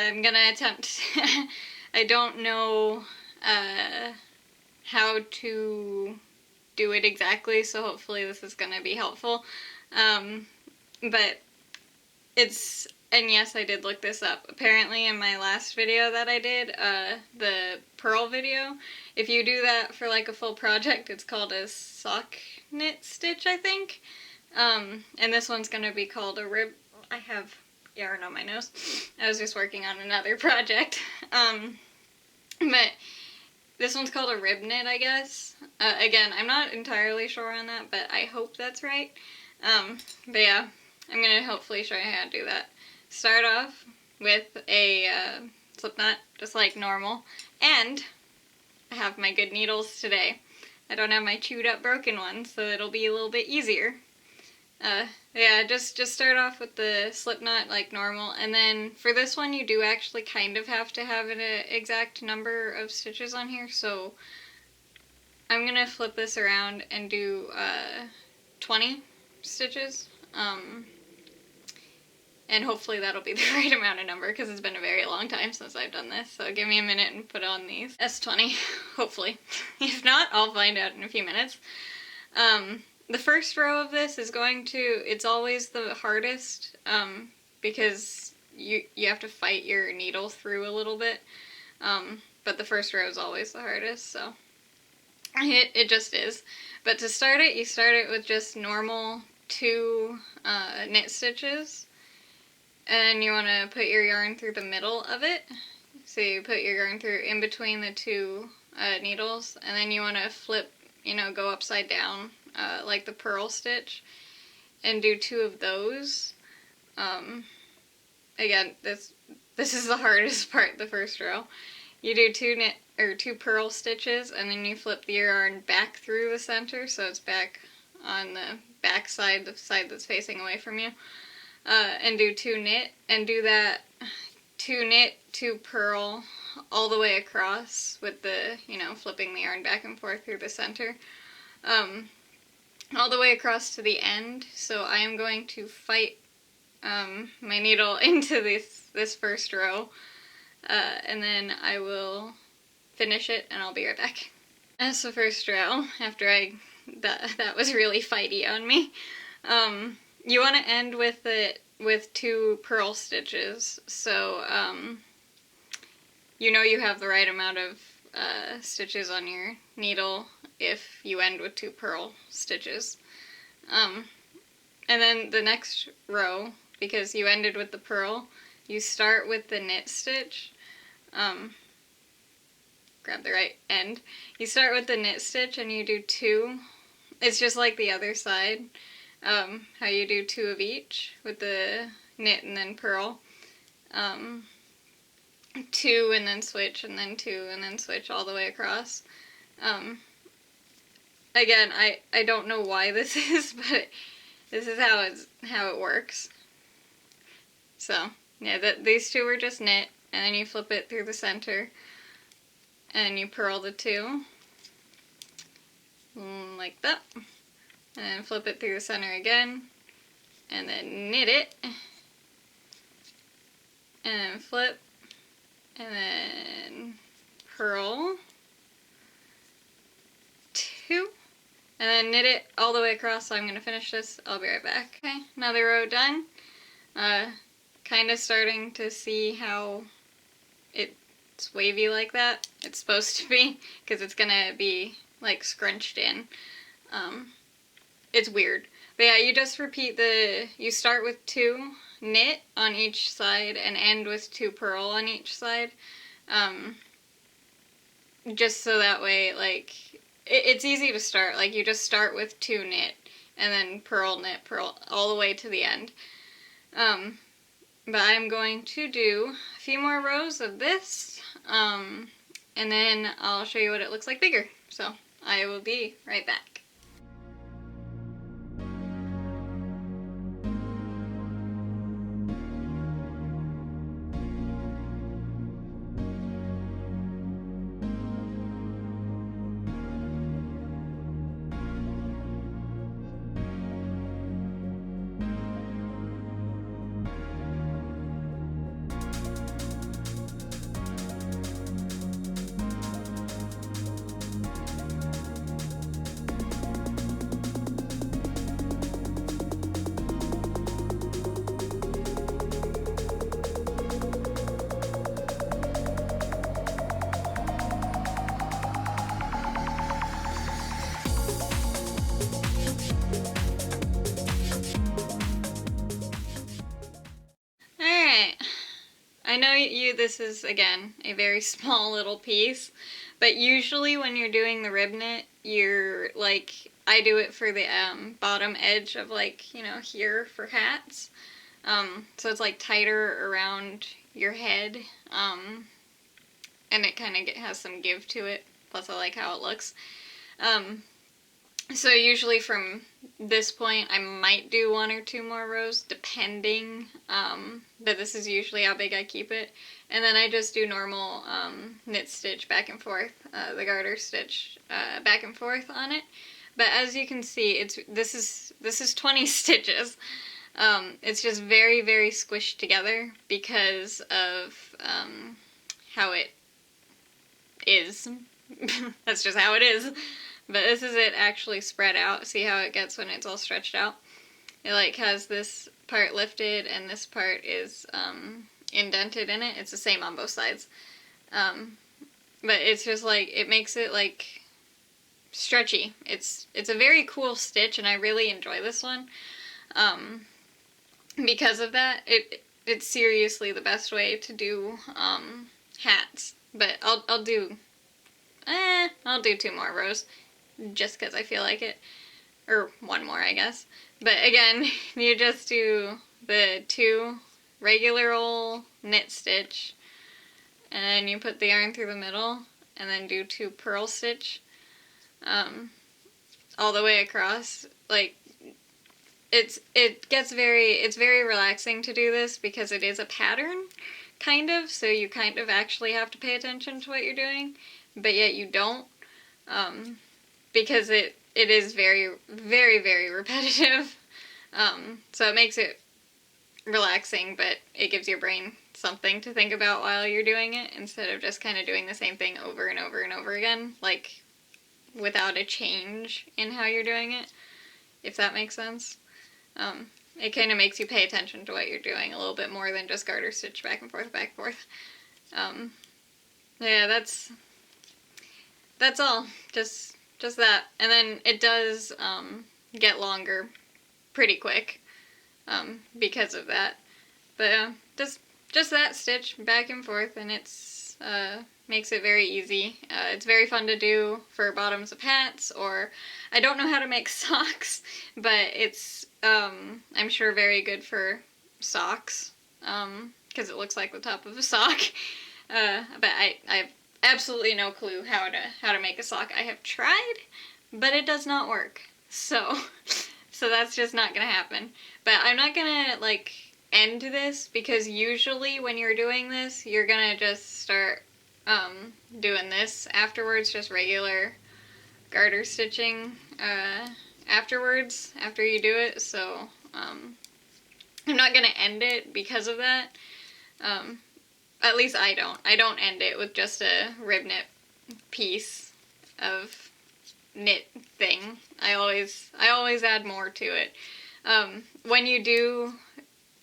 I'm gonna attempt. I don't know how to do it exactly, so hopefully this is gonna be helpful. But and yes, I did look this up. Apparently in my last video that I did, the pearl video, if you do that for like a full project, it's called a sock knit stitch, I think. And this one's gonna be called a rib. I have yarn on my nose. I was just working on another project. But this one's called a rib knit, I guess. Again, I'm not entirely sure on that, but I hope that's right. But yeah, I'm gonna hopefully show you how to do that. Start off with a slip knot, just like normal. And I have my good needles today. I don't have my chewed up broken ones, so it'll be a little bit easier. Yeah, just start off with the slip knot like normal, and then for this one you do actually kind of have to have an exact number of stitches on here, so I'm gonna flip this around and do 20 stitches, and hopefully that'll be the right amount of number, because it's been a very long time since I've done this, so give me a minute and put on these. S20, hopefully. If not, I'll find out in a few minutes. The first row of this is it's always the hardest, because you have to fight your needle through a little bit, but the first row is always the hardest, so it just is. But to start it, you start it with just normal 2 knit stitches, and you want to put your yarn through the middle of it, so you put your yarn through in between the 2 needles, and then you want to flip, go upside down, like the pearl stitch, and do 2 of those. Again, this is the hardest part, the first row. You do 2 pearl stitches, and then you flip the yarn back through the center, so it's back on the back side, the side that's facing away from you, and do 2 knit, and do that 2 knit, 2 pearl all the way across with the, flipping the yarn back and forth through the center. All the way across to the end, so I am going to fight my needle into this first row, and then I will finish it and I'll be right back. That's the first row, after that was really fighty on me. You want to end with 2 pearl stitches, so you have the right amount of stitches on your needle if you end with 2 pearl stitches. And then the next row, because you ended with the pearl, you start with the knit stitch. Grab the right end. You start with the knit stitch and you do 2. It's just like the other side, how you do 2 of each with the knit and then pearl. 2 and then switch, and then 2 and then switch all the way across. Again, I don't know why this is, but this is how it works. So, yeah, these 2 were just knit, and then you flip it through the center, and you purl the 2, like that, and then flip it through the center again, and then knit it, and then flip, and then purl 2, and then knit it all the way across, so I'm going to finish this. I'll be right back. Okay, another row done. Kind of starting to see how it's wavy like that. It's supposed to be, because it's going to be like scrunched in. It's weird. But yeah, you just repeat you start with 2 knit on each side and end with 2 purl on each side. Just so that way, like, it's easy to start. Like, you just start with 2 knit, and then purl, knit, purl, all the way to the end. But I'm going to do a few more rows of this, and then I'll show you what it looks like bigger. So, I will be right back. I know this is, again, a very small little piece, but usually when you're doing the rib knit, you're, like, I do it for the bottom edge of, like, you know, here for hats. So it's, like, tighter around your head, and it kind of has some give to it, plus I like how it looks. So usually from this point, I might do 1 or 2 more rows, depending, but this is usually how big I keep it. And then I just do normal knit stitch back and forth, the garter stitch back and forth on it. But as you can see, this is 20 stitches. It's just very, very squished together because of how it is. That's just how it is. But this is it actually spread out. See how it gets when it's all stretched out? It like has this part lifted and this part is indented in it. It's the same on both sides. But it's just like, it makes it like stretchy. It's a very cool stitch and I really enjoy this one. Because of that, it's seriously the best way to do hats. But I'll do 2 more rows. Just because I feel like it. Or 1 more, I guess. But again, you just do the 2 regular old knit stitch, and then you put the yarn through the middle, and then do 2 purl stitch all the way across. Like, it's very relaxing to do this because it is a pattern, kind of, so you kind of actually have to pay attention to what you're doing, but yet you don't. Because it is very, very, very repetitive. So it makes it relaxing, but it gives your brain something to think about while you're doing it, instead of just kind of doing the same thing over and over and over again, like, without a change in how you're doing it, if that makes sense. It kind of makes you pay attention to what you're doing a little bit more than just garter stitch back and forth, back and forth. Yeah, that's all. Just that. And then it does get longer pretty quick because of that. But just that stitch back and forth, and it's makes it very easy. It's very fun to do for bottoms of hats, or I don't know how to make socks, but it's I'm sure very good for socks because it looks like the top of a sock. But I have absolutely no clue how to make a sock. I have tried, but it does not work. So that's just not gonna happen. But I'm not gonna like end this, because usually when you're doing this, you're gonna just start doing this afterwards, just regular garter stitching afterwards, after you do it. So I'm not gonna end it because of that. At least I don't. I don't end it with just a rib knit piece of knit thing. I always add more to it. When you do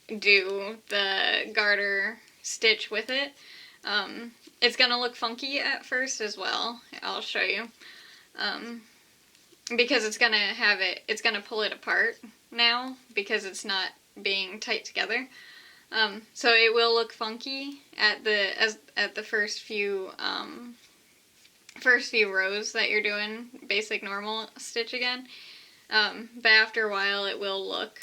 the garter stitch with it, it's gonna look funky at first as well. I'll show you. Because it's gonna pull it apart now, because it's not being tight together. So it will look funky at the first few rows that you're doing basic normal stitch again. But after a while it will look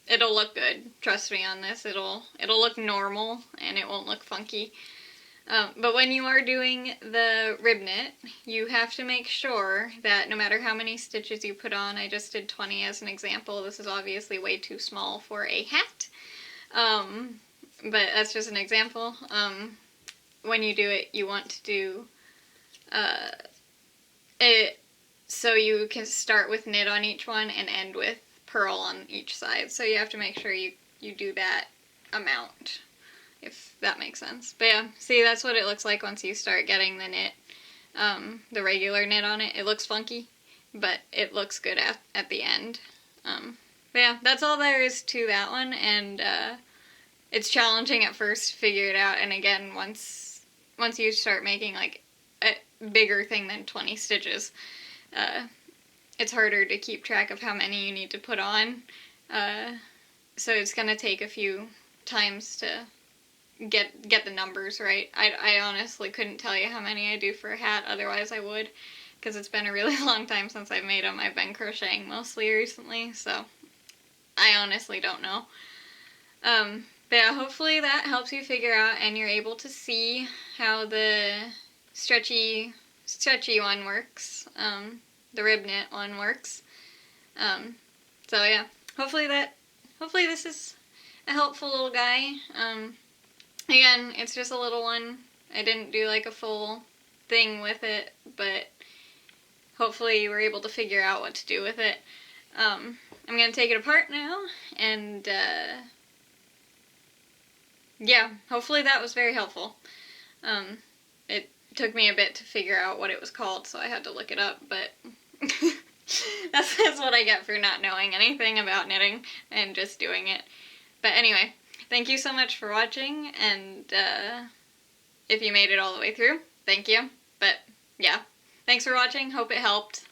it'll look good. Trust me on this. It'll look normal and it won't look funky. But when you are doing the rib knit, you have to make sure that no matter how many stitches you put on, I just did 20 as an example. This is obviously way too small for a hat. But that's just an example. When you do it, you want to do it so you can start with knit on each one and end with purl on each side. So you have to make sure you do that amount, if that makes sense. But yeah, see, that's what it looks like once you start getting the knit, the regular knit on it. It looks funky, but it looks good at the end. But yeah, that's all there is to that one, and it's challenging at first to figure it out, and again, once you start making like a bigger thing than 20 stitches, it's harder to keep track of how many you need to put on. So it's gonna take a few times to get the numbers right. I honestly couldn't tell you how many I do for a hat, otherwise I would, because it's been a really long time since I've made them. I've been crocheting mostly recently, so I honestly don't know. But yeah, hopefully that helps you figure out and you're able to see how the stretchy one works, the rib knit one works. So yeah, hopefully this is a helpful little guy. Again, it's just a little one. I didn't do like a full thing with it, but hopefully you were able to figure out what to do with it. I'm going to take it apart now, and yeah, hopefully that was very helpful. It took me a bit to figure out what it was called, so I had to look it up, but that's what I get for not knowing anything about knitting and just doing it. But anyway, thank you so much for watching, and if you made it all the way through, thank you. But yeah, thanks for watching, hope it helped.